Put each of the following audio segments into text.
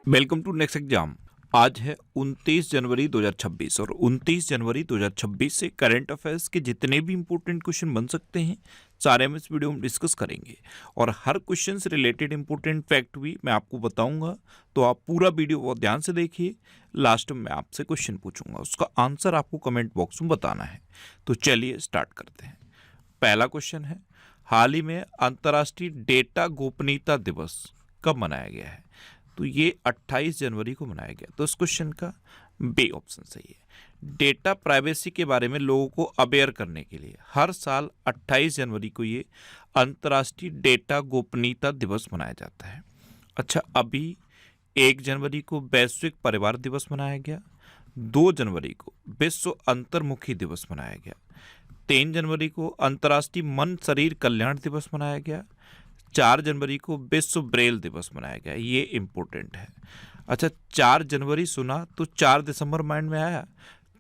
Welcome to next exam. आज है 29 जनवरी 2026 और 29 जनवरी 2026 से करंट अफेयर्स के जितने भी इंपॉर्टेंट क्वेश्चन बन सकते हैं सारे हम इस वीडियो में डिस्कस करेंगे और हर क्वेश्चन से रिलेटेड इंपॉर्टेंट फैक्ट भी मैं आपको बताऊंगा। तो आप पूरा वीडियो बहुत ध्यान से देखिए। लास्ट में मैं आपसे क्वेश्चन पूछूंगा, उसका आंसर आपको कमेंट बॉक्स में बताना है। तो चलिए स्टार्ट करते हैं। पहला क्वेश्चन है, हाल ही में अंतर्राष्ट्रीय डेटा गोपनीयता दिवस कब मनाया गया है? तो ये 28 जनवरी को मनाया गया। तो इस क्वेश्चन का बी ऑप्शन सही है। डेटा प्राइवेसी के बारे में लोगों को अवेयर करने के लिए हर साल 28 जनवरी को ये अंतर्राष्ट्रीय डेटा गोपनीयता दिवस मनाया जाता है। अच्छा, अभी 1 जनवरी को वैश्विक परिवार दिवस मनाया गया, 2 जनवरी को विश्व अंतर्मुखी दिवस मनाया गया, 3 जनवरी को अंतर्राष्ट्रीय मन शरीर कल्याण दिवस मनाया गया, 4 जनवरी को विश्व ब्रेल दिवस मनाया गया। ये इम्पोर्टेंट है। अच्छा, 4 जनवरी सुना तो 4 दिसंबर माइंड में आया।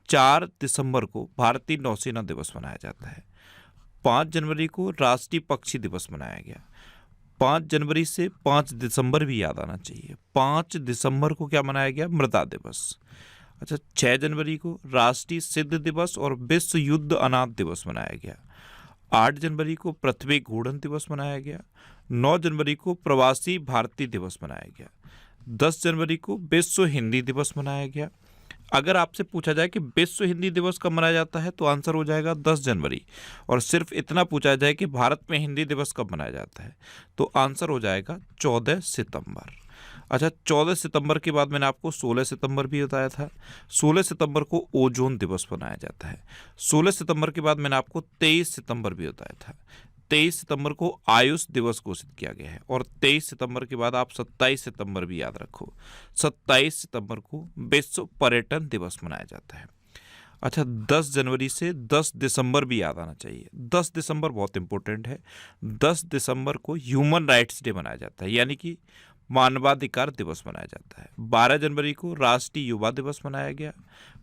4 दिसंबर को भारतीय नौसेना दिवस मनाया जाता है। 5 जनवरी को राष्ट्रीय पक्षी दिवस मनाया गया। 5 जनवरी से 5 दिसंबर भी याद आना चाहिए। 5 दिसंबर को क्या मनाया गया? मृदा दिवस। अच्छा, 6 जनवरी को राष्ट्रीय सिद्ध दिवस और विश्व युद्ध अनाथ दिवस मनाया गया। 8 जनवरी को पृथ्वी घूर्णन दिवस मनाया गया। 9 जनवरी को प्रवासी भारतीय दिवस मनाया गया। 10 जनवरी को विश्व हिंदी दिवस मनाया गया। अगर आपसे पूछा जाए कि विश्व हिंदी दिवस कब मनाया जाता है तो आंसर हो जाएगा 10 जनवरी। और सिर्फ इतना पूछा जाए कि भारत में हिंदी दिवस कब मनाया जाता है तो आंसर हो जाएगा 14 सितंबर। अच्छा, 14 सितंबर के बाद मैंने आपको 16 सितंबर भी बताया था। 16 सितंबर को ओजोन दिवस मनाया जाता है। 16 सितंबर के बाद मैंने आपको 23 सितंबर भी बताया था। 23 सितंबर को आयुष दिवस घोषित किया गया है। और 23 सितंबर के बाद आप 27 सितंबर भी याद रखो। 27 सितंबर को विश्व पर्यटन दिवस मनाया जाता है। अच्छा, 10 जनवरी से 10 दिसंबर भी याद आना चाहिए। 10 दिसंबर बहुत इंपॉर्टेंट है। 10 दिसंबर को ह्यूमन राइट्स डे मनाया जाता है, यानी कि मानवाधिकार दिवस मनाया जाता है। 12 जनवरी को राष्ट्रीय युवा दिवस मनाया गया।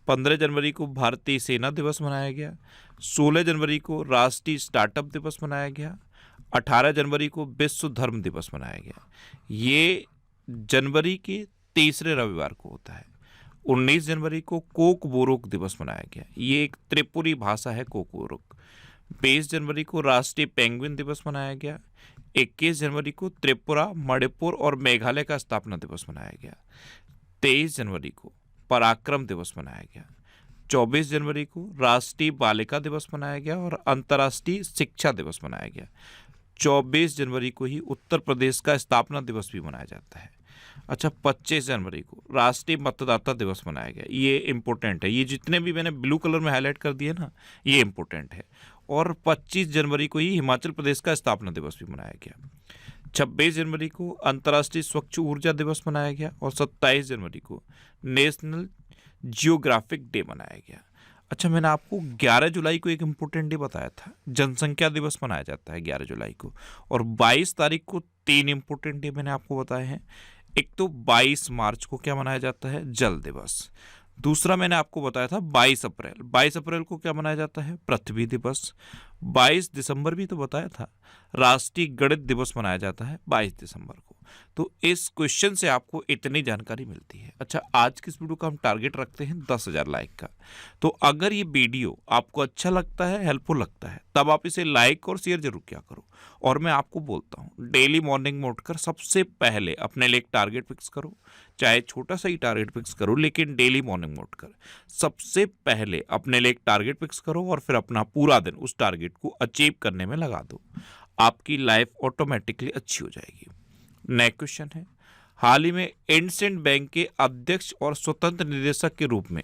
15 जनवरी को भारतीय सेना दिवस मनाया गया। 16 जनवरी को राष्ट्रीय स्टार्टअप दिवस मनाया गया। 18 जनवरी को विश्व धर्म दिवस मनाया गया। ये जनवरी के तीसरे रविवार को होता है। 19 जनवरी को कोकबोरोक दिवस मनाया गया। ये एक त्रिपुरी भाषा है, कोकबोरोक। 20 जनवरी को राष्ट्रीय पेंगुइन दिवस मनाया गया। 21 जनवरी को त्रिपुरा, मणिपुर और मेघालय का स्थापना दिवस मनाया गया। 23 जनवरी को पराक्रम दिवस मनाया गया। 24 जनवरी को राष्ट्रीय बालिका दिवस मनाया गया और अंतर्राष्ट्रीय शिक्षा दिवस मनाया गया। 24 जनवरी को ही उत्तर प्रदेश का स्थापना दिवस भी मनाया जाता है। अच्छा, 25 जनवरी को राष्ट्रीय मतदाता दिवस मनाया गया। ये इंपॉर्टेंट है। ये जितने भी मैंने ब्लू कलर में हाईलाइट कर दिए ना, ये इंपॉर्टेंट है। और 25 जनवरी को ही हिमाचल प्रदेश का स्थापना दिवस भी मनाया गया। 26 जनवरी को अंतर्राष्ट्रीय स्वच्छ ऊर्जा दिवस मनाया गया और 27 जनवरी को नेशनल जियोग्राफिक डे मनाया गया। अच्छा, मैंने आपको 11 जुलाई को एक इम्पोर्टेंट डे बताया था, जनसंख्या दिवस मनाया जाता है 11 जुलाई को। और 22 तारीख को 3 इम्पोर्टेंट डे मैंने आपको बताए हैं। एक तो 22 मार्च को क्या मनाया जाता है? जल दिवस। दूसरा मैंने आपको बताया था 22 अप्रैल। 22 अप्रैल को क्या मनाया जाता है? पृथ्वी दिवस। 22 दिसंबर भी तो बताया था, राष्ट्रीय गणित दिवस मनाया जाता है 22 दिसंबर को। तो इस क्वेश्चन से आपको इतनी जानकारी मिलती है। अच्छा, आज की इस वीडियो का हम टारगेट रखते हैं 10,000 लाइक का। तो अगर ये वीडियो आपको अच्छा लगता है, हेल्पफुल लगता है, तब आप इसे लाइक और शेयर जरूर किया करो। और मैं आपको बोलता हूँ, डेली मॉर्निंग में उठकर सबसे पहले अपने लिए एक टारगेट फिक्स करो। चाहे छोटा सा ही टारगेट फिक्स करो, लेकिन डेली मॉर्निंग में उठकर सबसे पहले अपने लिए एक टारगेट फिक्स करो और फिर अपना पूरा दिन उस टारगेट को अचीव करने में लगा दो। आपकी लाइफ ऑटोमेटिकली अच्छी हो जाएगी। नेक्स्ट क्वेश्चन है, हाल ही में इंडसइंड बैंक के अध्यक्ष और स्वतंत्र निदेशक के रूप में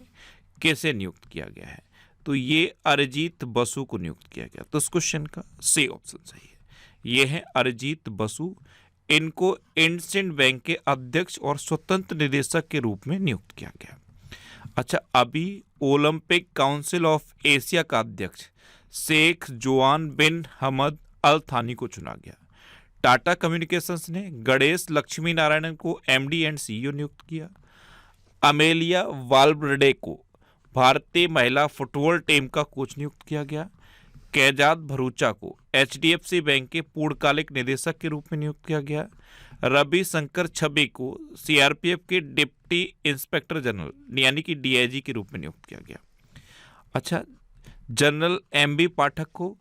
किसे नियुक्त किया गया है? तो ये अरिजीत बसु को नियुक्त किया गया। तो इस क्वेश्चन का सी ऑप्शन सही है। ये है अरिजीत बसु। इनको इंडसइंड बैंक के अध्यक्ष और स्वतंत्र निदेशक के रूप में नियुक्त किया गया। अच्छा, अभी ओलंपिक काउंसिल ऑफ एशिया का अध्यक्ष शेख जोआन बिन हमद अल थानी को चुना गया। टाटा कम्युनिकेशंस ने गणेश लक्ष्मी नारायणन को एमडी एंड सीईओ नियुक्त किया। अमेलिया वाल्वर्डे को भारतीय महिला फुटबॉल टीम का कोच नियुक्त किया गया। कैजात भरूचा को एचडीएफसी बैंक के पूर्णकालिक निदेशक के रूप में नियुक्त किया गया। रवि शंकर छब्बी को सीआरपीएफ के डिप्टी इंस्पेक्टर जनरल यानी कि डीआईजी के रूप में नियुक्त किया गया। अच्छा, जनरल एमबी पाठक को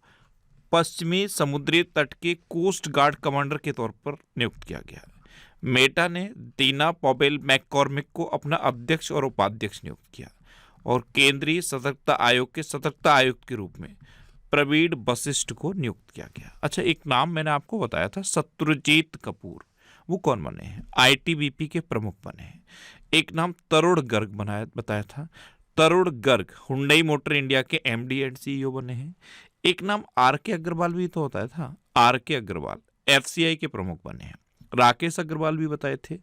पश्चिमी समुद्री तट के कोस्ट गार्ड कमांडर के तौर पर नियुक्त किया गया। मेटा ने दीना पॉवेल मैककॉर्मिक को अपना अध्यक्ष और उपाध्यक्ष नियुक्त किया और केंद्रीय सतर्कता आयोग के सतर्कता आयुक्त के रूप में प्रवीण वशिष्ठ को नियुक्त किया गया। अच्छा, एक नाम मैंने आपको बताया था, शत्रुजीत कपूर, वो कौन बने हैं? आईटीबीपी के प्रमुख बने हैं। एक नाम तरुण गर्ग बताया था, तरुण गर्ग हुंडई मोटर इंडिया के एमडी एंड सीईओ बने हैं। एक नाम आर के अग्रवाल भी तो बताया था, आर के अग्रवाल एफसीआई के प्रमुख बने हैं। राकेश अग्रवाल भी बताए थे,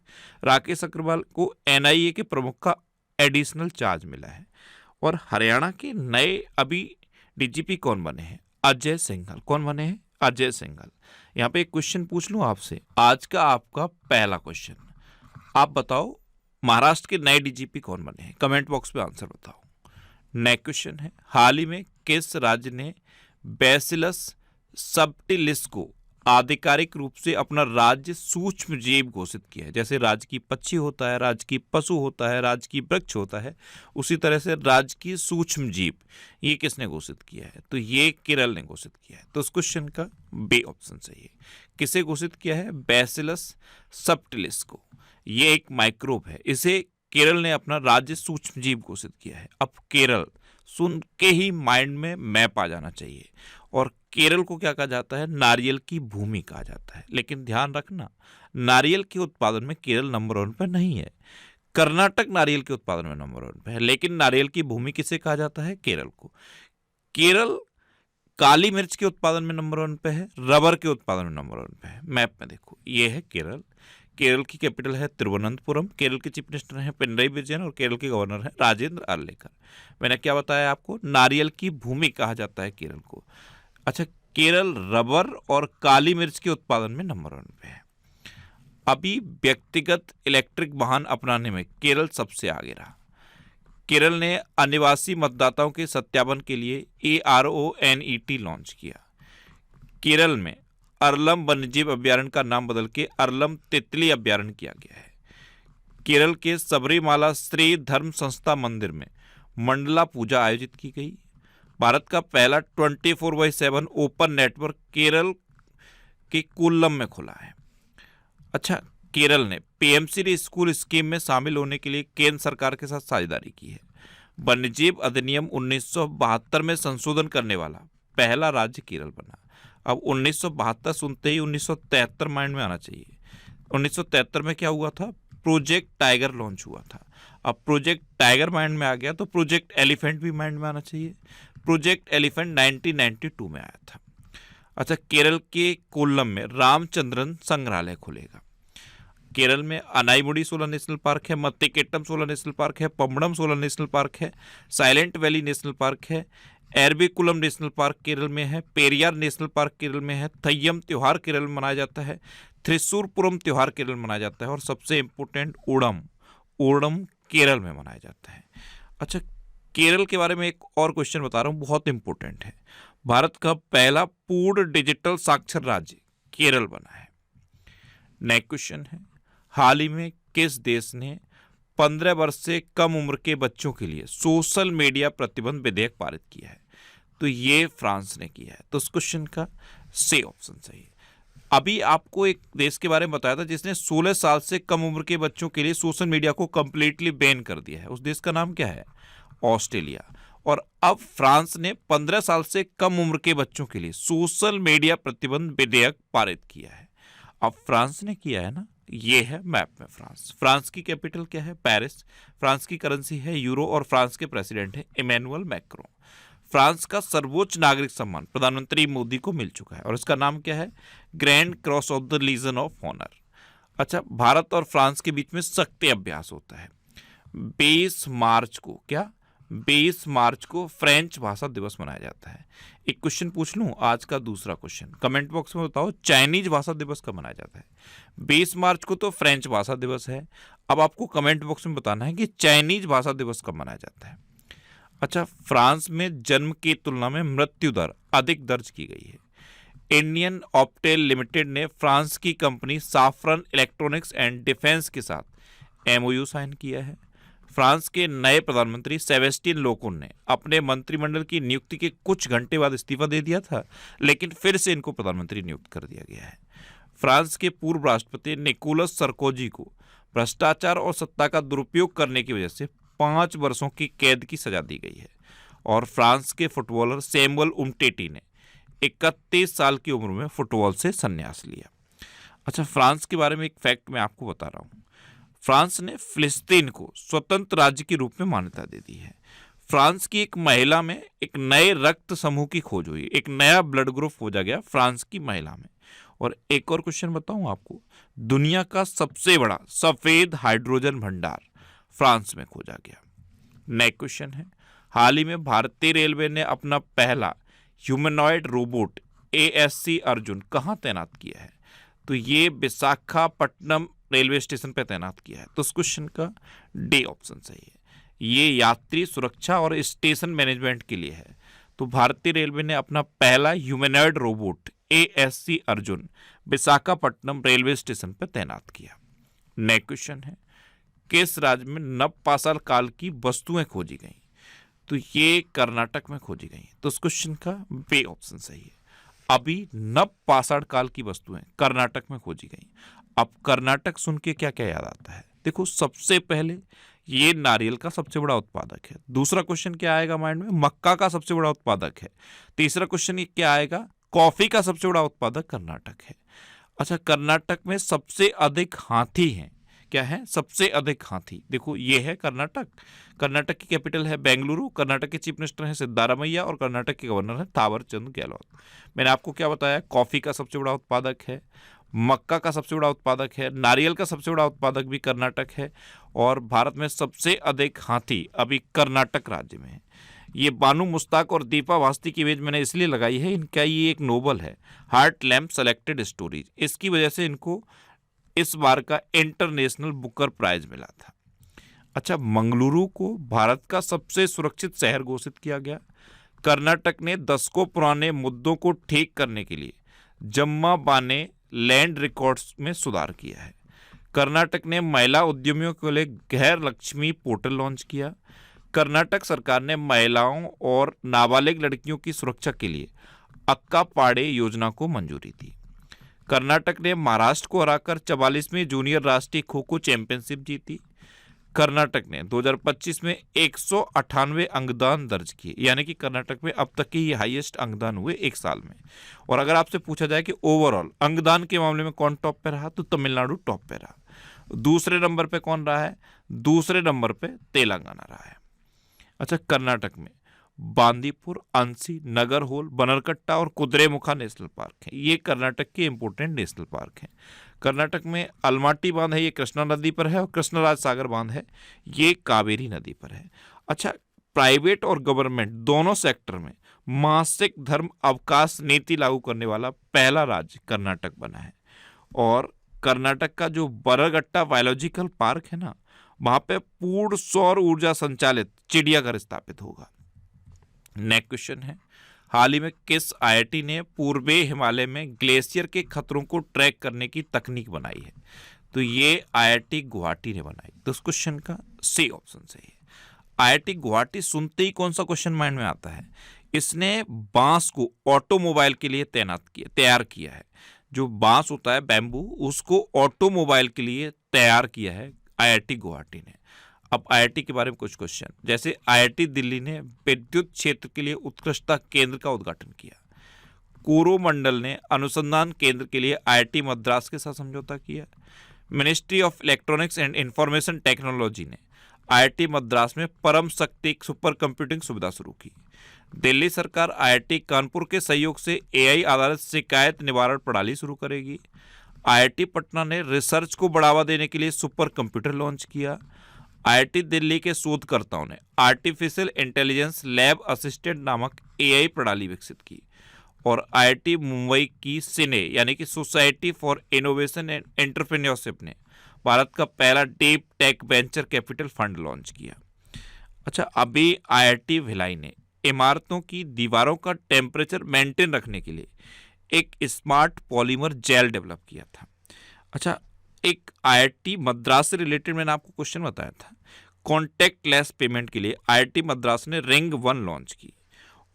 राकेश अग्रवाल को एनआईए के प्रमुख का एडिशनल चार्ज मिला है। और हरियाणा के नए अभी डीजीपी कौन बने हैं? अजय सिंघल। कौन बने हैं? अजय सिंघल। यहाँ पे एक क्वेश्चन पूछ लूं आपसे, आज का आपका पहला क्वेश्चन, आप बताओ महाराष्ट्र के नए डीजीपी कौन बने हैं? कमेंट बॉक्स में आंसर बताओ। नेक्स्ट क्वेश्चन है, हाल ही में किस राज्य ने बैसिलस सबटिलिस को आधिकारिक रूप से अपना राज्य सूक्ष्म जीव घोषित किया है? जैसे राजकीय पक्षी होता है, राजकीय पशु होता है, राजकीय वृक्ष होता है, उसी तरह से राजकीय सूक्ष्म जीव ये किसने घोषित किया है? तो ये केरल ने घोषित किया है। तो उस क्वेश्चन का बी ऑप्शन सही है। किसे घोषित किया है? बैसिलस सबटिलिस को। ये एक माइक्रोब है, इसे केरल ने अपना राज्य सूक्ष्म जीव घोषित किया है। अब केरल सुन के ही माइंड में मैप आ जाना चाहिए। और केरल को क्या कहा जाता है? नारियल की भूमि कहा जाता है। लेकिन ध्यान रखना, नारियल के उत्पादन में केरल नंबर 1 पर नहीं है। कर्नाटक नारियल के उत्पादन में नंबर 1 पर है, लेकिन नारियल की भूमि किसे कहा जाता है? केरल को। केरल काली मिर्च के उत्पादन में नंबर 1 पे है, रबर के उत्पादन में नंबर 1 पे है। मैप में देखो, ये है केरल। केरल की कैपिटल है तिरुवनंतपुरम। केरल के चीफ मिनिस्टर हैं पिनरई विजयन और केरल के गवर्नर हैं राजेंद्र आर्लेकर। मैंने क्या बताया आपको? नारियल की भूमि कहा जाता है केरल को। अच्छा, केरल रबर और काली मिर्च के उत्पादन में नंबर 1 पे है। अभी व्यक्तिगत इलेक्ट्रिक वाहन अपनाने में केरल सबसे आगे रहा। केरल ने अनिवासी मतदाताओं के सत्यापन के लिए ARONET लॉन्च किया। केरल में अरलम वन्यजीव अभ्यारण्य का नाम बदल के अरलम तितली अभ्यारण्य किया गया है। केरल के सबरीमाला श्री धर्म संस्था मंदिर में मंडला पूजा आयोजित की गई। भारत का पहला 24/7 ओपन नेटवर्क केरल के कोल्लम में खुला है। अच्छा, केरल ने पीएमश्री स्कूल स्कीम में शामिल होने के लिए केंद्र सरकार के साथ साझेदारी की है। वन्यजीव अधिनियम 1972 में संशोधन करने वाला पहला राज्य केरल बना। अब 1972 सुनते ही 1973 माइंड में आना चाहिए। 1973 में क्या हुआ था? प्रोजेक्ट टाइगर लॉन्च हुआ था। अब प्रोजेक्ट टाइगर माइंड में आ गया तो प्रोजेक्ट एलिफेंट भी माइंड में आना चाहिए। प्रोजेक्ट एलिफेंट 1992 में आया था। अच्छा, केरल के कोल्लम में रामचंद्रन संग्रहालय खुलेगा। केरल में अनाईमुडी सोलर नेशनल पार्क है, मत्तिकेट्टम सोलर नेशनल पार्क है, पम्बड़म सोलर नेशनल पार्क है, साइलेंट वैली नेशनल पार्क है, एरविकुलम नेशनल पार्क केरल में है, पेरियार नेशनल पार्क केरल में है, थय्यम त्योहार केरल में मनाया जाता है, थ्रिसुरपुरम त्योहार केरल में मनाया जाता है और सबसे इंपॉर्टेंट ओणम केरल में मनाया जाता है। अच्छा, केरल के बारे में एक और क्वेश्चन बता रहा हूँ, बहुत इंपॉर्टेंट है। भारत का पहला पूर्ण डिजिटल साक्षर राज्य केरल बना है। नेक्स्ट क्वेश्चन है, हाल ही में किस देश ने 15 वर्ष से कम उम्र के बच्चों के लिए सोशल मीडिया प्रतिबंध विधेयक पारित किया है? तो ये फ्रांस ने किया है। तो उस क्वेश्चन का सी ऑप्शन सही है। अभी आपको एक देश के बारे में बताया था जिसने 16 साल से कम उम्र के बच्चों के लिए सोशल मीडिया को कंप्लीटली बैन कर दिया है। उस देश का नाम क्या है? ऑस्ट्रेलिया। और अब फ्रांस ने 15 साल से कम उम्र के बच्चों के लिए सोशल मीडिया प्रतिबंध विधेयक पारित किया है। अब फ्रांस ने किया है ना, ये है मैप में फ्रांस। फ्रांस की कैपिटल क्या है? पेरिस। फ्रांस की करेंसी है यूरो और फ्रांस के प्रेसिडेंट है इमैनुअल मैक्रोन। फ्रांस का सर्वोच्च नागरिक सम्मान प्रधानमंत्री मोदी को मिल चुका है और इसका नाम क्या है? Grand cross of the legion of honour. अच्छा, भारत और फ्रांस के बीच में शक्ति अभ्यास होता है 20 मार्च को। क्या? 20 मार्च को फ्रेंच भाषा दिवस मनाया जाता है। एक क्वेश्चन पूछ लूं, आज का दूसरा क्वेश्चन, कमेंट बॉक्स में बताओ चाइनीज भाषा दिवस कब मनाया जाता है? 20 मार्च को तो फ्रेंच भाषा दिवस है। अब आपको कमेंट बॉक्स में बताना है कि चाइनीज भाषा दिवस कब मनाया जाता है। अच्छा, फ्रांस में जन्म की तुलना में मृत्यु दर अधिक दर्ज की गई है। इंडियन ऑप्टेल लिमिटेड ने फ्रांस की कंपनी साफरन इलेक्ट्रॉनिक्स एंड डिफेंस के साथ एमओयू साइन किया है। फ्रांस के नए प्रधानमंत्री सेबेस्टियन लोकोन ने अपने मंत्रिमंडल की नियुक्ति के कुछ घंटे बाद इस्तीफा दे दिया था, लेकिन फिर से इनको प्रधानमंत्री नियुक्त कर दिया गया है। फ्रांस के पूर्व राष्ट्रपति निकोलस सरकोजी को भ्रष्टाचार और सत्ता का दुरुपयोग करने की वजह से 5 वर्षों की कैद की सजा दी गई है। और फ्रांस के फुटबॉलर सैमुअल उमटीटी ने 31 साल की उम्र में फुटबॉल से संन्यास लिया। अच्छा, फ्रांस के बारे में एक फैक्ट मैं आपको बता रहा हूँ। फ्रांस ने फिलिस्तीन को स्वतंत्र राज्य के रूप में मान्यता दे दी है। फ्रांस की एक महिला में एक नए रक्त समूह की खोज हुई, एक नया ब्लड ग्रुप खोजा गया फ्रांस की महिला में। और एक और क्वेश्चन बताऊं आपको, दुनिया का सबसे बड़ा सफेद हाइड्रोजन भंडार फ्रांस में खोजा गया। नेक्स्ट क्वेश्चन है, हाल ही में भारतीय रेलवे ने अपना पहला ह्यूमनॉइड रोबोट ASC अर्जुन कहाँ तैनात किया है? तो ये विशाखापट्टनम रेलवे स्टेशन पर तैनात किया है। तो इस क्वेश्चन का डी ऑप्शन सही है। ये यात्री सुरक्षा और स्टेशन मैनेजमेंट के लिए है। तो भारतीय रेलवे ने अपना पहला humanoid robot ASC Arjun Visakhapatnam railway station पर तैनात किया। नेक्स्ट क्वेश्चन है, किस राज्य में नवपाषाण काल की वस्तुएं खोजी गई? तो ये कर्नाटक में खोजी गई। तो इस क्वेश्चन का बी ऑप्शन सही है। अभी नवपाषाण काल की वस्तुएं कर्नाटक में खोजी गई। अब कर्नाटक सुन के क्या क्या याद आता है? देखो, सबसे पहले ये नारियल का सबसे बड़ा उत्पादक है। दूसरा क्वेश्चन क्या आएगा माइंड में? मक्का का सबसे बड़ा उत्पादक है। तीसरा क्वेश्चन ये क्या आएगा? कॉफी का सबसे बड़ा उत्पादक कर्नाटक है। अच्छा, कर्नाटक में सबसे अधिक हाथी हैं। क्या है? सबसे अधिक हाथी। देखो, ये है कर्नाटक। कर्नाटक की कैपिटल है बेंगलुरु। कर्नाटक के चीफ मिनिस्टर हैं सिद्धारामैया और कर्नाटक के गवर्नर हैं थावरचंद गहलोत। मैंने आपको क्या बताया? कॉफी का सबसे बड़ा उत्पादक है, मक्का का सबसे बड़ा उत्पादक है, नारियल का सबसे बड़ा उत्पादक भी कर्नाटक है, और भारत में सबसे अधिक हाथी अभी कर्नाटक राज्य में है। ये बानू मुश्ताक और दीपा वास्ती की इमेज मैंने इसलिए लगाई है, इनका ये एक नोबल है, हार्ट लैम्प सेलेक्टेड स्टोरीज। इसकी वजह से इनको इस बार का इंटरनेशनल बुकर प्राइज मिला था। अच्छा, मंगलुरु को भारत का सबसे सुरक्षित शहर घोषित किया गया। कर्नाटक ने दशकों पुराने मुद्दों को ठीक करने के लिए जम्मा बाने लैंड रिकॉर्ड्स में सुधार किया है। कर्नाटक ने महिला उद्यमियों के लिए गैर लक्ष्मी पोर्टल लॉन्च किया। कर्नाटक सरकार ने महिलाओं और नाबालिग लड़कियों की सुरक्षा के लिए अक्का पाड़े योजना को मंजूरी दी। कर्नाटक ने महाराष्ट्र को हराकर 44वीं जूनियर राष्ट्रीय खो खो चैंपियनशिप जीती। कर्नाटक ने 2025 में 198 अंगदान दर्ज किए, यानी कि कर्नाटक में अब तक के ये हाईएस्ट अंगदान हुए एक साल में। और अगर आपसे पूछा जाए कि ओवरऑल अंगदान के मामले में कौन टॉप पे रहा, तो तमिलनाडु टॉप पे रहा। दूसरे नंबर पे कौन रहा है? दूसरे नंबर पे तेलंगाना रहा है। अच्छा, कर्नाटक में बांदीपुर, अंसी, नगरहोल, बनरकट्टा और कुद्रेमुखा नेशनल पार्क है। ये कर्नाटक के इंपोर्टेंट नेशनल पार्क हैं। कर्नाटक में अलमाटी बांध है, ये कृष्णा नदी पर है, और कृष्णराज सागर बांध है, ये कावेरी नदी पर है। अच्छा, प्राइवेट और गवर्नमेंट दोनों सेक्टर में मासिक धर्म अवकाश नीति लागू करने वाला पहला राज्य कर्नाटक बना है। और कर्नाटक का जो बरगट्टा बायोलॉजिकल पार्क है ना, वहां पे पूर्ण सौर ऊर्जा संचालित चिड़ियाघर स्थापित होगा। नेक्स्ट क्वेश्चन है, हाल ही में किस IIT ने पूर्वी हिमालय में ग्लेशियर के खतरों को ट्रैक करने की तकनीक बनाई है? तो ये IIT गुवाहाटी ने बनाई। तो इस क्वेश्चन का सी ऑप्शन सही है। IIT गुवाहाटी सुनते ही कौन सा क्वेश्चन माइंड में आता है? इसने बांस को ऑटोमोबाइल के लिए तैयार किया है। जो बांस होता है बैम्बू, उसको ऑटोमोबाइल के लिए तैयार किया है IIT गुवाहाटी ने। अब IIT के बारे में कुछ क्वेश्चन, जैसे IIT दिल्ली ने विद्युत क्षेत्र के लिए उत्कृष्टता केंद्र का उद्घाटन किया। कोरोमंडल ने अनुसंधान केंद्र के लिए IIT मद्रास के साथ समझौता किया। Ministry of electronics and information technology ने IIT मद्रास में परम शक्ति सुपर कंप्यूटिंग सुविधा शुरू की। दिल्ली सरकार IIT कानपुर के सहयोग से AI आधारित शिकायत निवारण प्रणाली शुरू करेगी। IIT पटना ने रिसर्च को बढ़ावा देने के लिए सुपर कंप्यूटर लॉन्च किया। IIT दिल्ली के शोधकर्ताओं ने आर्टिफिशियल इंटेलिजेंस लैब असिस्टेंट नामक AI प्रणाली विकसित की। और IIT मुंबई की सिने यानी कि society for innovation and entrepreneurship ने भारत का पहला deep tech venture capital fund launch किया। अच्छा, अभी IIT भिलाई ने इमारतों की दीवारों का टेम्परेचर मेंटेन रखने के लिए एक स्मार्ट पॉलीमर जेल डेवलप किया था। अच्छा, एक आईआईटी मद्रास से रिलेटेड मैंने आपको क्वेश्चन बताया था। कॉन्टैक्टलेस पेमेंट के लिए आईआईटी मद्रास ने रिंग 1 लॉन्च की।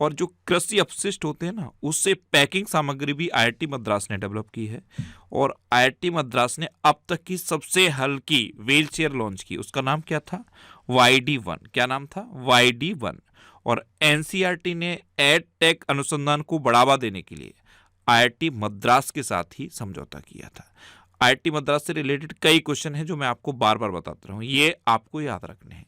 और जो कृषि अपशिष्ट होते हैं ना, उससे पैकिंग सामग्री भी आईआईटी मद्रास ने डेवलप की है। और आईआईटी मद्रास ने अब तक की सबसे हल्की व्हील चेयर लॉन्च की, उसका नाम क्या था? YD1। क्या नाम था? YD1। और एनसीईआरटी ने एड टेक अनुसंधान को बढ़ावा देने के लिए आईआईटी मद्रास के साथ ही समझौता किया था। आईआईटी मद्रास से रिलेटेड कई क्वेश्चन हैं जो मैं आपको बार बार बताता रहा हूँ, ये आपको याद रखने हैं।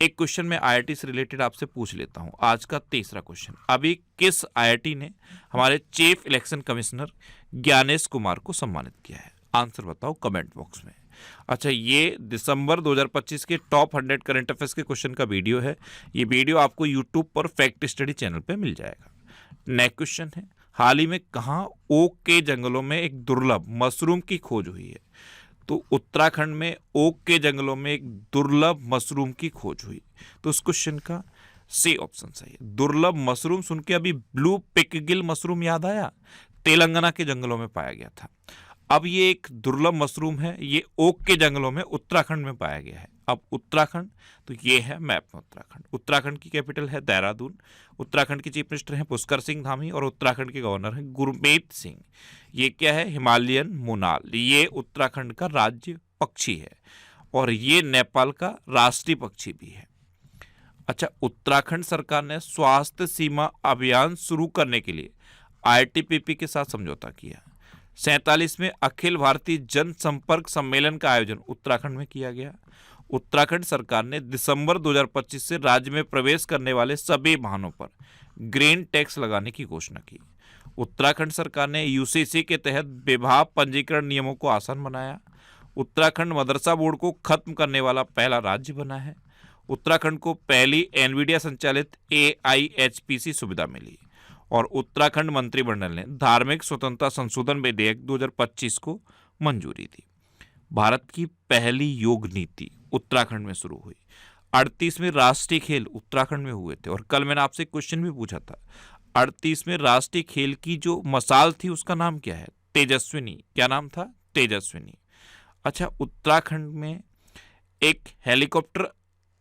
एक क्वेश्चन मैं आईआईटी से रिलेटेड आपसे पूछ लेता हूं। आज का तीसरा क्वेश्चन, अभी किस आईआईटी ने हमारे chief election commissioner Gyanesh Kumar को सम्मानित किया है? आंसर बताओ कमेंट बॉक्स में। अच्छा, ये दिसंबर 2025 के टॉप 100 करंट अफेयर्स के क्वेश्चन का वीडियो है। ये वीडियो आपको यूट्यूब पर फैक्ट स्टडी चैनल पे मिल जाएगा। नेक्स्ट क्वेश्चन है, हाल ही में कहाँ ओक के जंगलों में एक दुर्लभ मशरूम की खोज हुई है? तो उत्तराखंड में ओक के जंगलों में एक दुर्लभ मशरूम की खोज हुई। तो उस क्वेश्चन का सी ऑप्शन सही है। दुर्लभ मशरूम सुन के अभी ब्लू पिकगिल मशरूम याद आया, तेलंगाना के जंगलों में पाया गया था। अब ये एक दुर्लभ मशरूम है, ये ओक के जंगलों में उत्तराखंड में पाया गया है। अब उत्तराखंड, तो ये है मैप में उत्तराखंड। उत्तराखंड की कैपिटल है देहरादून। उत्तराखंड के चीफ मिनिस्टर हैं पुष्कर सिंह धामी और उत्तराखंड के गवर्नर हैं गुरमीत सिंह। ये क्या है? हिमालयन मोनाल। ये उत्तराखंड का राज्य पक्षी है और ये नेपाल का राष्ट्रीय पक्षी भी है। अच्छा, उत्तराखंड सरकार ने स्वास्थ्य सीमा अभियान शुरू करने के लिए आईटीपीपी के साथ समझौता किया। 47वें अखिल भारतीय जनसंपर्क सम्मेलन का आयोजन उत्तराखंड में किया गया। उत्तराखंड सरकार ने दिसंबर 2025 से राज्य में प्रवेश करने वाले सभी वाहनों पर ग्रीन टैक्स लगाने की घोषणा की। उत्तराखंड सरकार ने यूसीसी के तहत विवाह पंजीकरण नियमों को आसान बनाया। उत्तराखंड मदरसा बोर्ड को खत्म करने वाला पहला राज्य बना है। उत्तराखंड को पहली एनवीडिया संचालित AIHPC सुविधा मिली। और उत्तराखंड मंत्रिमंडल ने धार्मिक स्वतंत्रता संशोधन विधेयक 2025 को मंजूरी दी। भारत की पहली योग नीति उत्तराखंड में शुरू हुई। 38वें राष्ट्रीय खेल उत्तराखंड में हुए थे। और कल मैंने आपसे क्वेश्चन भी पूछा था, 38वें राष्ट्रीय खेल की जो मसाल थी उसका नाम क्या है? तेजस्विनी। क्या नाम था? तेजस्विनी। अच्छा, उत्तराखंड में एक हेलीकॉप्टर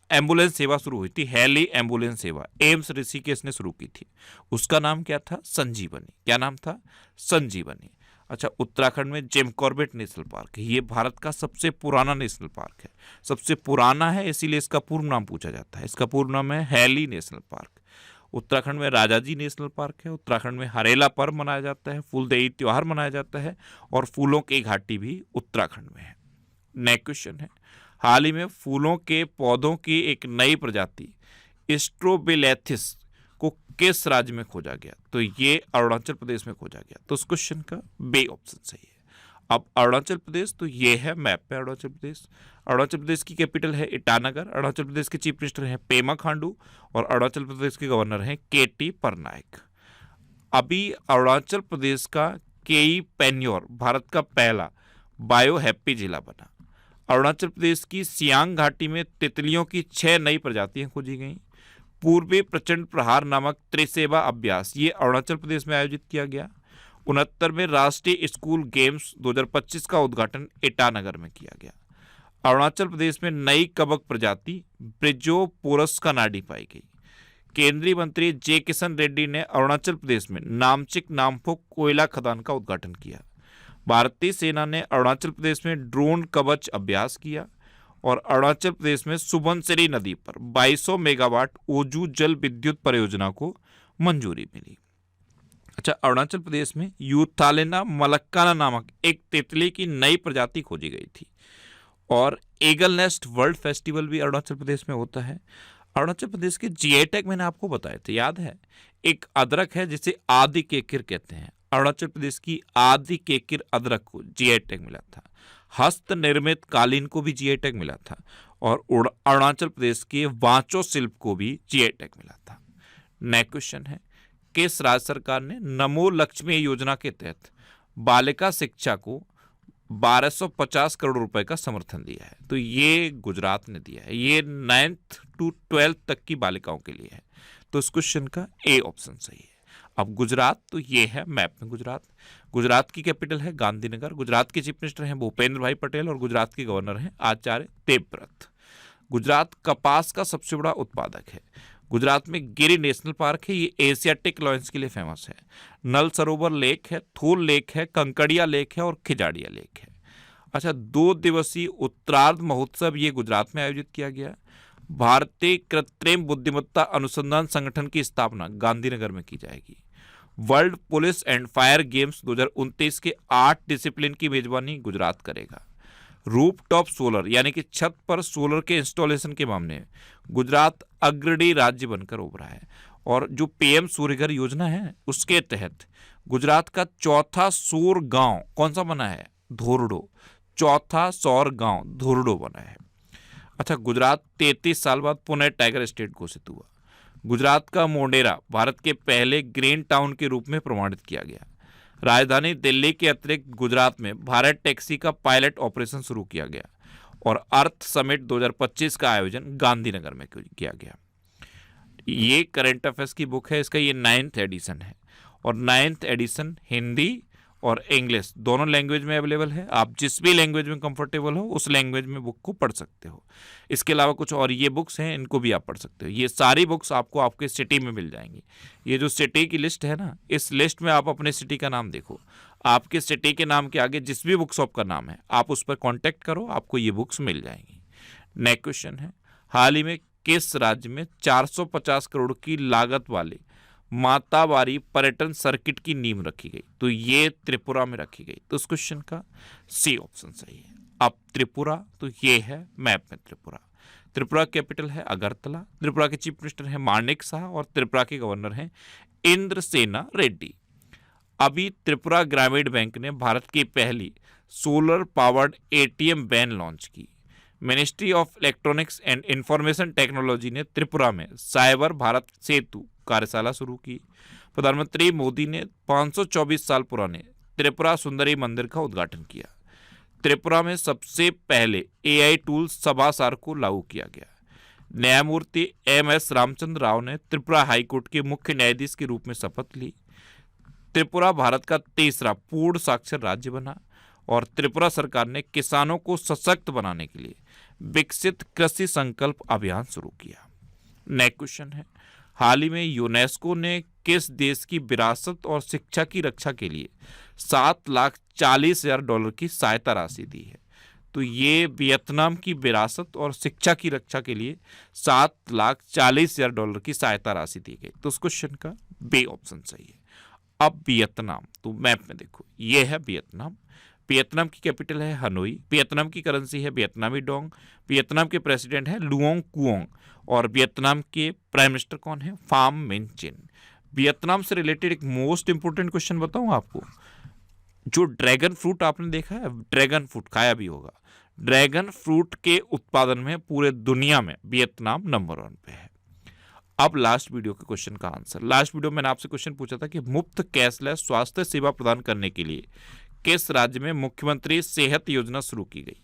एम्बुलेंस सेवा शुरू हुई थी, हेली एम्बुलेंस सेवा, एम्स ऋषिकेश ने शुरू की थी। उसका नाम क्या था? संजीवनी। क्या नाम था? संजीवनी। अच्छा, उत्तराखंड में जिम कॉर्बेट नेशनल पार्क है। ये भारत का सबसे पुराना नेशनल पार्क है। सबसे पुराना है इसीलिए इसका पूर्ण नाम पूछा जाता है। इसका पूर्ण नाम है हेली नेशनल पार्क। उत्तराखंड में राजाजी नेशनल पार्क है। उत्तराखंड में हरेला पर्व मनाया जाता है, फूलदेई त्योहार मनाया जाता है और फूलों की घाटी भी उत्तराखंड में है। नेक्स्ट क्वेश्चन है, हाल ही में फूलों के पौधों की एक नई प्रजाति स्ट्रोबिलेथिस को किस राज्य में खोजा गया? तो ये अरुणाचल प्रदेश में खोजा गया। तो उस क्वेश्चन का बी ऑप्शन सही है। अब अरुणाचल प्रदेश, तो ये है मैप पे अरुणाचल प्रदेश। अरुणाचल प्रदेश की कैपिटल है ईटानगर। अरुणाचल प्रदेश के चीफ मिनिस्टर हैं पेमा खांडू और अरुणाचल प्रदेश के गवर्नर हैं KT परनायक। अभी अरुणाचल प्रदेश का केई पेन्योर भारत का पहला बायो हैप्पी जिला बना। अरुणाचल प्रदेश की सियांग घाटी में तितलियों की 6 नई प्रजातियां खोजी गईं। पूर्वी प्रचंड प्रहार नामक त्रिसेवा अभ्यास ये अरुणाचल प्रदेश में आयोजित किया गया। 69वें राष्ट्रीय स्कूल गेम्स 2025 का उद्घाटन ईटानगर में किया गया। अरुणाचल प्रदेश में नई कबक प्रजाति ब्रिजोपोरस कनाडी पाई गई। केंद्रीय मंत्री जे किशन रेड्डी ने अरुणाचल प्रदेश में नामचिक नामफोक कोयला खदान का उद्घाटन किया। भारतीय सेना ने अरुणाचल प्रदेश में ड्रोन कवच अभ्यास किया। और अरुणाचल प्रदेश में सुबनसिरी नदी पर 2200 मेगावाट ओजू जल विद्युत परियोजना को मंजूरी मिली। अच्छा, अरुणाचल प्रदेश में यूथालेना मलक्काना नामक एक तितली की नई प्रजाति खोजी गई थी। और ईगल नेस्ट वर्ल्ड फेस्टिवल भी अरुणाचल प्रदेश में होता है। अरुणाचल प्रदेश के जीआई टैग मैंने आपको बताए थे, याद है? एक अदरक है जिसे आदि केकिर कहते हैं। अरुणाचल प्रदेश की आदि केकिर अदरक को जीआई टैग मिला था। हस्त निर्मित कालीन को भी जीआई टैग मिला था। और अरुणाचल प्रदेश के वांचो शिल्प को भी जीआई टैग मिला था। नेक्स्ट क्वेश्चन है, किस राज्य सरकार ने नमो लक्ष्मी योजना के तहत बालिका शिक्षा को 1250 करोड़ रुपए का समर्थन दिया है? तो ये गुजरात ने दिया है। ये 9th to 12th तक की बालिकाओं के लिए है। तो इस क्वेश्चन का ए ऑप्शन सही है। अब गुजरात, तो ये है मैप में गुजरात। गुजरात की कैपिटल है गांधीनगर। गुजरात के चीफ मिनिस्टर हैं भूपेंद्र भाई पटेल और गुजरात के गवर्नर हैं आचार्य देवव्रत। गुजरात कपास का सबसे बड़ा उत्पादक है। गुजरात में गिरी नेशनल पार्क है, ये एशियाटिक लॉयंस के लिए फेमस है। नल सरोवर लेक है, थूल लेक है, कंकड़िया लेक है और खिजाड़िया लेक है। अच्छा, 2 दिवसीय उत्तरार्ध महोत्सव ये गुजरात में आयोजित किया गया। भारतीय कृत्रिम बुद्धिमत्ता अनुसंधान संगठन की स्थापना गांधीनगर में की जाएगी। World police and fire games 2029 के 8 डिसिप्लिन की मेजबानी गुजरात करेगा। रूफटॉप सोलर यानी कि छत पर सोलर के इंस्टॉलेशन के मामले में गुजरात अग्रणी राज्य बनकर उभरा है। और जो पीएम सूर्यघर योजना है उसके तहत गुजरात का चौथा सौर गांव कौन सा बना है? धोरडो। चौथा सौर गांव धोरडो बना है। अच्छा, गुजरात 33 साल बाद पुनः टाइगर स्टेट घोषित हुआ। गुजरात का मोढेरा भारत के पहले ग्रीन टाउन के रूप में प्रमाणित किया गया। राजधानी दिल्ली के अतिरिक्त गुजरात में भारत टैक्सी का पायलट ऑपरेशन शुरू किया गया। और अर्थ समिट 2025 का आयोजन गांधीनगर में किया गया। ये करंट अफेयर्स की बुक है, इसका ये 9th एडिशन है और 9th एडिशन हिंदी और इंग्लिश दोनों लैंग्वेज में अवेलेबल है। आप जिस भी लैंग्वेज में कंफर्टेबल हो उस लैंग्वेज में बुक को पढ़ सकते हो। इसके अलावा कुछ और ये बुक्स हैं, इनको भी आप पढ़ सकते हो। ये सारी बुक्स आपको आपके सिटी में मिल जाएंगी। ये जो सिटी की लिस्ट है ना, इस लिस्ट में आप अपने सिटी का नाम देखो, आपके सिटी के नाम के आगे जिस भी बुक शॉप का नाम है आप उस पर कॉन्टैक्ट करो, आपको ये बुक्स मिल जाएंगी। नेक्स्ट क्वेश्चन है, हाल ही में किस राज्य में 450 करोड़ की लागत वाले मातावारी पर्यटन सर्किट की नींव रखी गई? तो ये त्रिपुरा में रखी गई। तो इस क्वेश्चन का सी ऑप्शन सही है। अब त्रिपुरा, तो ये है मैप में त्रिपुरा। त्रिपुरा कैपिटल है अगरतला। त्रिपुरा के चीफ मिनिस्टर हैं माणिक शाह और त्रिपुरा के गवर्नर हैं इंद्रसेना रेड्डी। अभी त्रिपुरा ग्रामीण बैंक ने भारत की पहली solar powered ATM van launch की। Ministry of electronics and information technology ने त्रिपुरा में साइबर भारत सेतु कार्यशाला शुरू की। प्रधानमंत्री मोदी ने 524 साल पुराने त्रिपुरा सुंदरी मंदिर का उद्घाटन किया। त्रिपुरा में सबसे पहले एआई टूल सभासार को लागू किया गया। न्यायमूर्ति एमएस रामचंद्र राव ने त्रिपुरा हाईकोर्ट के मुख्य न्यायाधीश के रूप में शपथ ली। त्रिपुरा भारत का तीसरा पूर्ण साक्षर राज्य बना और त्रिपुरा सरकार ने किसानों को सशक्त बनाने के लिए विकसित कृषि संकल्प अभियान शुरू किया। नेक्स्ट क्वेश्चन है, हाल ही में यूनेस्को ने किस देश की विरासत और शिक्षा की रक्षा के लिए $7,40,000 की सहायता राशि दी है? तो ये वियतनाम की विरासत और शिक्षा की रक्षा के लिए $7,40,000 की सहायता राशि दी गई। तो उस क्वेश्चन का बी ऑप्शन सही है। अब वियतनाम, तो मैप में देखो, ये है वियतनाम। वियतनाम की कैपिटल है हनोई। वियतनाम की करेंसी है वियतनामी डोंग। वियतनाम के प्रेसिडेंट हैं लुओंग कुओंग और वियतनाम के प्राइम मिनिस्टर कौन है? फाम मिन चिन। वियतनाम से रिलेटेड एक मोस्ट इंपोर्टेंट क्वेश्चन बताऊं आपको। जो ड्रैगन फ्रूट आपने देखा है, ड्रैगन फ्रूट खाया भी होगा, ड्रैगन फ्रूट के उत्पादन में पूरे दुनिया में वियतनाम नंबर 1 पे है। अब लास्ट वीडियो के क्वेश्चन का आंसर। लास्ट वीडियो में मैंने आपसे क्वेश्चन पूछा था कि मुफ्त कैशलेस स्वास्थ्य सेवा प्रदान करने के लिए किस राज्य में मुख्यमंत्री सेहत योजना शुरू की गई?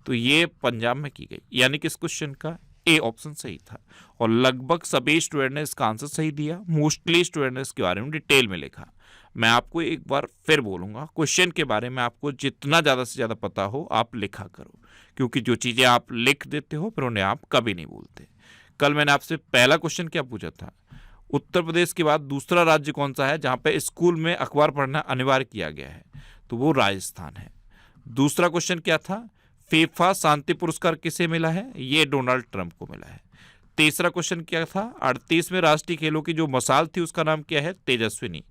तो ये पंजाब में की गई, यानी कि इस क्वेश्चन का ए ऑप्शन सही था। और लगभग सभी स्टूडेंट ने इसका आंसर सही दिया। मोस्टली स्टूडेंट ने इसके बारे में डिटेल में लिखा। मैं आपको एक बार फिर बोलूंगा, क्वेश्चन के बारे में आपको जितना ज़्यादा से ज़्यादा पता हो आप लिखा करो, क्योंकि जो चीज़ें आप लिख देते हो फिर उन्हें आप कभी नहीं भूलते। कल मैंने आपसे पहला क्वेश्चन क्या पूछा था? उत्तर प्रदेश के बाद दूसरा राज्य कौन सा है जहाँ पे स्कूल में अखबार पढ़ना अनिवार्य किया गया है? तो वो राजस्थान है। दूसरा क्वेश्चन क्या था? फीफा शांति पुरस्कार किसे मिला है? ये डोनाल्ड ट्रंप को मिला है। तीसरा क्वेश्चन क्या था? 38वें राष्ट्रीय खेलों की जो मसाल थी उसका नाम क्या है? तेजस्विनी।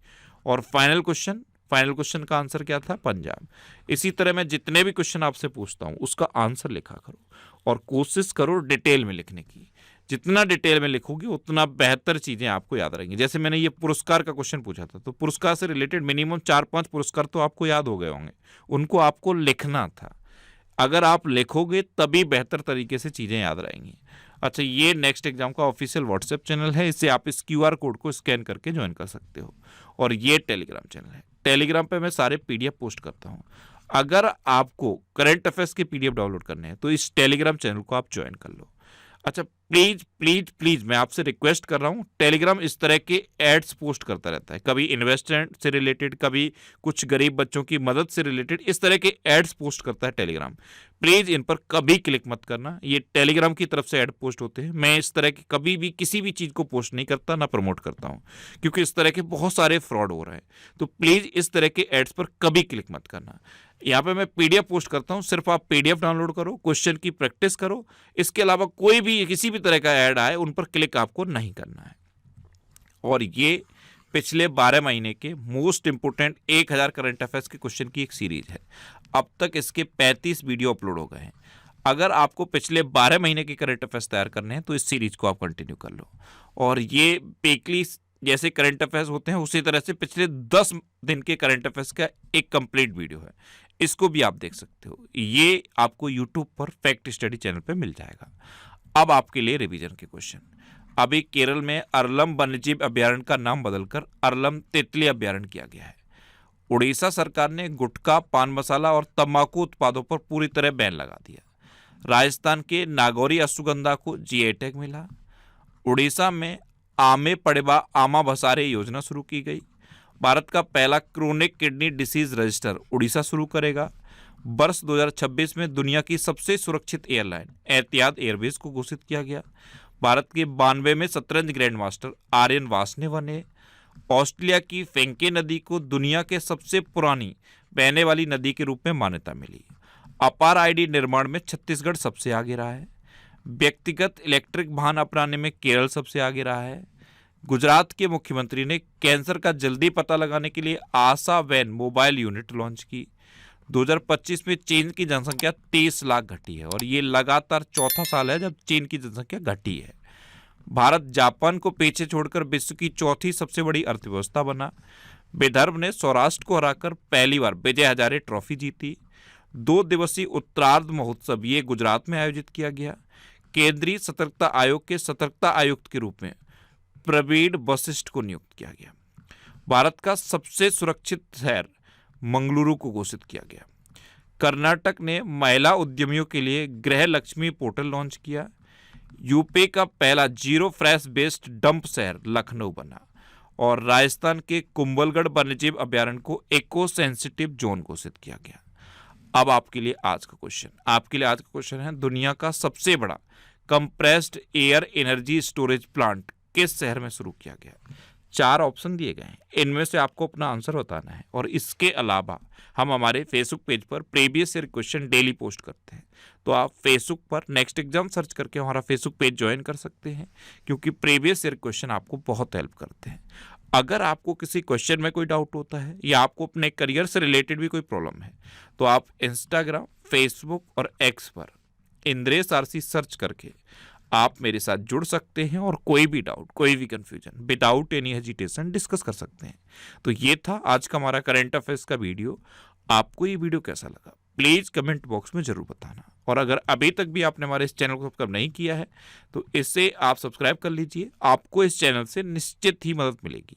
और फाइनल क्वेश्चन का आंसर क्या था? पंजाब। इसी तरह मैं जितने भी क्वेश्चन आपसे पूछता हूँ उसका आंसर लिखा करो और कोशिश करो डिटेल में लिखने की। जितना डिटेल में लिखोगे उतना बेहतर चीज़ें आपको याद रहेंगी। जैसे मैंने ये पुरस्कार का क्वेश्चन पूछा था, तो पुरस्कार से रिलेटेड मिनिमम 4-5 पुरस्कार तो आपको याद हो गए होंगे, उनको आपको लिखना था। अगर आप लिखोगे तभी बेहतर तरीके से चीज़ें याद रहेंगी। अच्छा, ये नेक्स्ट एग्जाम का ऑफिशियल व्हाट्सएप चैनल है, इससे आप इस QR कोड को स्कैन करके ज्वाइन कर सकते हो। और ये टेलीग्राम चैनल है, टेलीग्राम पे मैं सारे PDF पोस्ट करता हूँ। अगर आपको करंट अफेयर्स के PDF डाउनलोड करने हैं तो इस टेलीग्राम चैनल को आप ज्वाइन कर लो। अच्छा, प्लीज प्लीज प्लीज मैं आपसे रिक्वेस्ट कर रहा हूँ, टेलीग्राम इस तरह के एड्स पोस्ट करता रहता है, कभी इन्वेस्टमेंट से रिलेटेड, कभी कुछ गरीब बच्चों की मदद से रिलेटेड, इस तरह के एड्स पोस्ट करता है टेलीग्राम। प्लीज इन पर कभी क्लिक मत करना, ये टेलीग्राम की तरफ से एड पोस्ट होते हैं। मैं इस तरह की कभी भी किसी भी चीज़ को पोस्ट नहीं करता, ना प्रमोट करता हूँ, क्योंकि इस तरह के बहुत सारे फ्रॉड हो रहे हैं। तो प्लीज इस तरह के एड्स पर कभी क्लिक मत करना। यहाँ पे मैं पीडीएफ पोस्ट करता हूँ, सिर्फ आप पीडीएफ डाउनलोड करो, क्वेश्चन की प्रैक्टिस करो। इसके अलावा कोई भी किसी भी तरह का ऐड आए उन पर क्लिक आपको नहीं करना है। और ये पिछले 12 महीने के मोस्ट इंपोर्टेंट 1000 करंट अफेयर्स के क्वेश्चन की एक सीरीज है। अब तक इसके 35 वीडियो अपलोड हो गए हैं। अगर आपको पिछले 12 महीने के करंट अफेयर्स तैयार करने हैं तो इस सीरीज को आप कंटिन्यू कर लो। और ये वीकली जैसे करंट अफेयर्स होते हैं उसी तरह से पिछले 10 दिन के करंट अफेयर्स का एक कंप्लीट वीडियो है, इसको भी आप देख सकते हो। ये आपको यूट्यूब पर फैक्ट स्टडी चैनल पे मिल जाएगा। अब आपके लिए रिवीजन के क्वेश्चन। अभी केरल में अरलम वन्यजीव अभ्यारण्य का नाम बदलकर अरलम तितली अभ्यारण्य किया गया है। उड़ीसा सरकार ने गुटखा, पान मसाला और तंबाकू उत्पादों पर पूरी तरह बैन लगा दिया। राजस्थान के नागौरी अश्वगंधा को जीआई टैग मिला। उड़ीसा में आमे पड़ेबा आमा भसारे योजना शुरू की गई। भारत का पहला chronic kidney disease register Orissa शुरू करेगा। वर्ष 2026 में दुनिया की सबसे सुरक्षित एयरलाइन एहतियात एयरवेज को घोषित किया गया। भारत के 92 में शतरंज ग्रैंड मास्टर आर्यन वासने बने। ऑस्ट्रेलिया की फेंके नदी को दुनिया के सबसे पुरानी बहने वाली नदी के रूप में मान्यता मिली। अपार आईडी निर्माण में छत्तीसगढ़ सबसे आगे रहा है। व्यक्तिगत इलेक्ट्रिक वाहन अपनाने में केरल सबसे आगे रहा है। गुजरात के मुख्यमंत्री ने कैंसर का जल्दी पता लगाने के लिए आशा वैन मोबाइल यूनिट लॉन्च की। 2025 में चीन की जनसंख्या 30 लाख घटी है और ये लगातार चौथा साल है जब चीन की जनसंख्या घटी है। भारत जापान को पीछे छोड़कर विश्व की चौथी सबसे बड़ी अर्थव्यवस्था बना। विदर्भ ने सौराष्ट्र को हराकर पहली बार विजय हजारे ट्रॉफी जीती। 2 दिवसीय उत्तरार्ध महोत्सव ये गुजरात में आयोजित किया गया। केंद्रीय सतर्कता आयोग के सतर्कता आयुक्त के रूप में प्रवीण वशिष्ठ को नियुक्त किया गया। भारत का सबसे सुरक्षित शहर मंगलुरु को घोषित किया गया। कर्नाटक ने महिला उद्यमियों के लिए गृह लक्ष्मी पोर्टल लॉन्च किया। यूपी का पहला जीरो फ्रेश बेस्ड डंप शहर लखनऊ बना। और राजस्थान के कुंभलगढ़ वन्यजीव अभ्यारण्य को इको सेंसिटिव जोन घोषित किया गया। अब आपके लिए आज का क्वेश्चन है, दुनिया का सबसे बड़ा compressed air energy storage plant किस शहर में शुरू किया गया? 4 ऑप्शन दिए गए हैं, इनमें से आपको अपना आंसर बताना है। और इसके अलावा हम हमारे फेसबुक पेज पर previous year question daily post करते हैं, तो आप फेसबुक पर नेक्स्ट एग्जाम सर्च करके हमारा फेसबुक पेज ज्वाइन कर सकते हैं, क्योंकि प्रीवियस ईयर क्वेश्चन आपको बहुत हेल्प करते हैं। अगर आपको किसी क्वेश्चन में कोई डाउट होता है या आपको अपने करियर से रिलेटेड भी कोई प्रॉब्लम है, तो आप इंस्टाग्राम, फेसबुक और एक्स पर इंद्रेश आरसी सर्च करके आप मेरे साथ जुड़ सकते हैं और कोई भी डाउट, कोई भी confusion without any hesitation discuss कर सकते हैं। तो ये था आज का हमारा करंट अफेयर्स का वीडियो। आपको ये वीडियो कैसा लगा प्लीज़ कमेंट बॉक्स में ज़रूर बताना। और अगर अभी तक भी आपने हमारे इस चैनल को सब्सक्राइब नहीं किया है तो इसे आप सब्सक्राइब कर लीजिए। आपको इस चैनल से निश्चित ही मदद मिलेगी।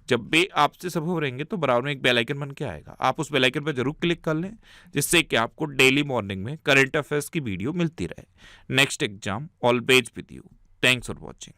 जब भी आपसे संभव रहेंगे तो बराबर में एक बेल आइकन बन के आएगा, आप उस बेल आइकन पर जरूर क्लिक कर लें, जिससे कि आपको डेली मॉर्निंग में करंट अफेयर्स की वीडियो मिलती रहे। Next exam always with you. Thanks for watching.